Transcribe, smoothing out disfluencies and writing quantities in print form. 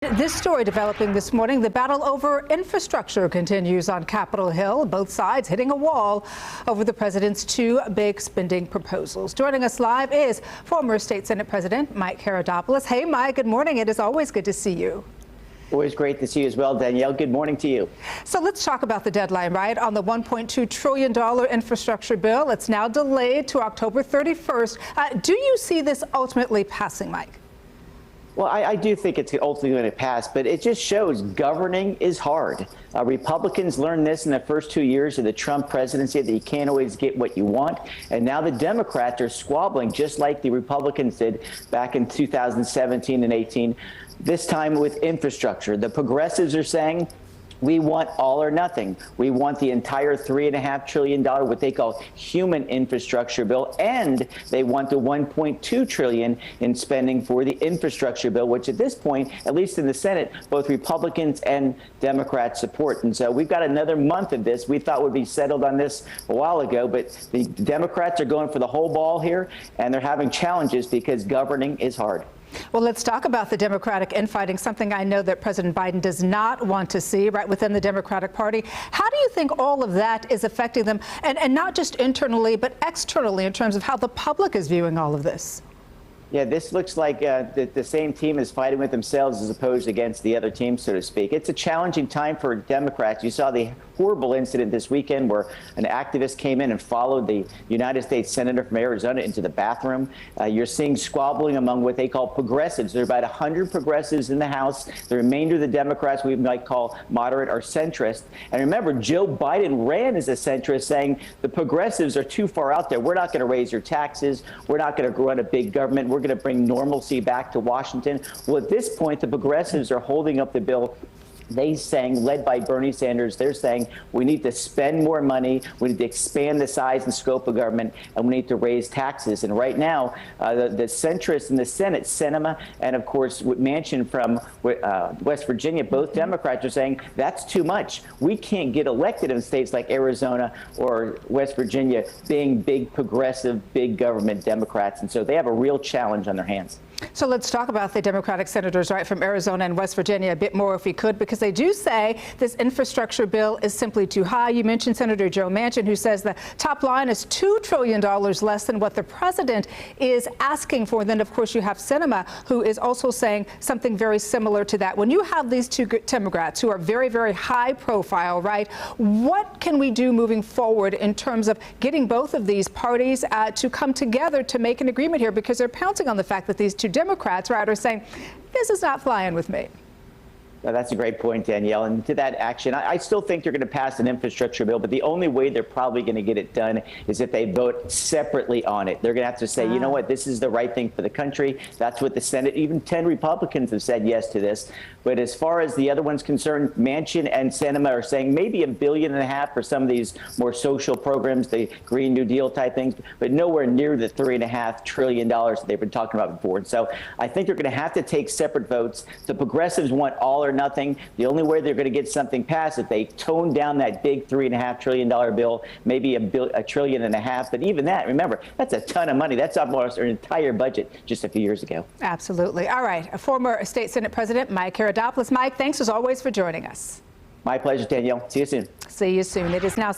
This story developing this morning, the battle over infrastructure continues on Capitol Hill, both sides hitting a wall over the president's two big spending proposals. Joining us live is former State Senate President Mike Haridopolos. Hey, Mike, good morning. It is always good to see you. Always great to see you as well, Danielle. Good morning to you. So let's talk about the deadline, right? On the $1.2 trillion infrastructure bill, it's now delayed to October 31st. Do you see this ultimately passing, Mike? Well, I do think it's ultimately going to pass, but it just shows governing is hard. Republicans learned this in the first 2 years of the Trump presidency, that you can't always get what you want. And now the Democrats are squabbling, just like the Republicans did back in 2017 and 18, this time with infrastructure. The progressives are saying, we want all or nothing. We want the entire $3.5 trillion, what they call human infrastructure bill, and they want the $1.2 trillion in spending for the infrastructure bill, which at this point, at least in the Senate, both Republicans and Democrats support. And so we've got another month of this. We thought would be settled on this a while ago, but the Democrats are going for the whole ball here, and they're having challenges because governing is hard. Well, let's talk about the Democratic infighting, something I know that President Biden does not want to see right within the Democratic Party. How do you think all of that is affecting them, and not just internally, but externally in terms of how the public is viewing all of this? Yeah, this looks like the same team is fighting with themselves as opposed against the other team, so to speak. It's a challenging time for Democrats. You saw the horrible incident this weekend where an activist came in and followed the United States Senator from Arizona into the bathroom. You're seeing squabbling among what they call progressives. There are about 100 progressives in the House. The remainder of the Democrats we might call moderate or centrist. And remember, Joe Biden ran as a centrist, saying the progressives are too far out there. We're not going to raise your taxes. We're not going to run a big government. We're going to bring normalcy back to Washington. Well, at this point, the progressives are holding up the bill. They saying, led by Bernie Sanders, they're saying we need to spend more money, we need to expand the size and scope of government, and we need to raise taxes. And right now, the centrists in the Senate, Sinema, and of course Manchin from West Virginia, both Democrats are saying that's too much. We can't get elected in states like Arizona or West Virginia being big progressive, big government Democrats. And so they have a real challenge on their hands. So let's talk about the Democratic senators right from Arizona and West Virginia a bit more if we could, because they do say this infrastructure bill is simply too high. You mentioned Senator Joe Manchin, who says the top line is $2 trillion less than what the president is asking for. And then, of course, you have Sinema, who is also saying something very similar to that. When you have these two Democrats who are very, very high profile, right, what can we do moving forward in terms of getting both of these parties to come together to make an agreement here? Because they're pouncing on the fact that these two Democrats, right, are saying this is not flying with me. Well, that's a great point, Danielle. And to that action, I still think they're going to pass an infrastructure bill, but the only way they're probably going to get it done is if they vote separately on it. They're going to have to say, you know what, this is the right thing for the country. That's what the Senate, even 10 Republicans have said yes to this. But as far as the other ones concerned, Manchin and Sinema are saying maybe $1.5 billion for some of these more social programs, the Green New Deal type things, but nowhere near the $3.5 trillion that they've been talking about before. And so I think they're going to have to take separate votes. The progressives want all or nothing. The only way they're going to get something passed is if they tone down that big $3.5 trillion bill, maybe $1.5 trillion. But even that, remember, that's a ton of money. That's almost our entire budget just a few years ago. Absolutely. All right. A former State Senate President Mike Haridopolos. Mike, thanks as always for joining us. My pleasure, Danielle. See you soon. See you soon. It is now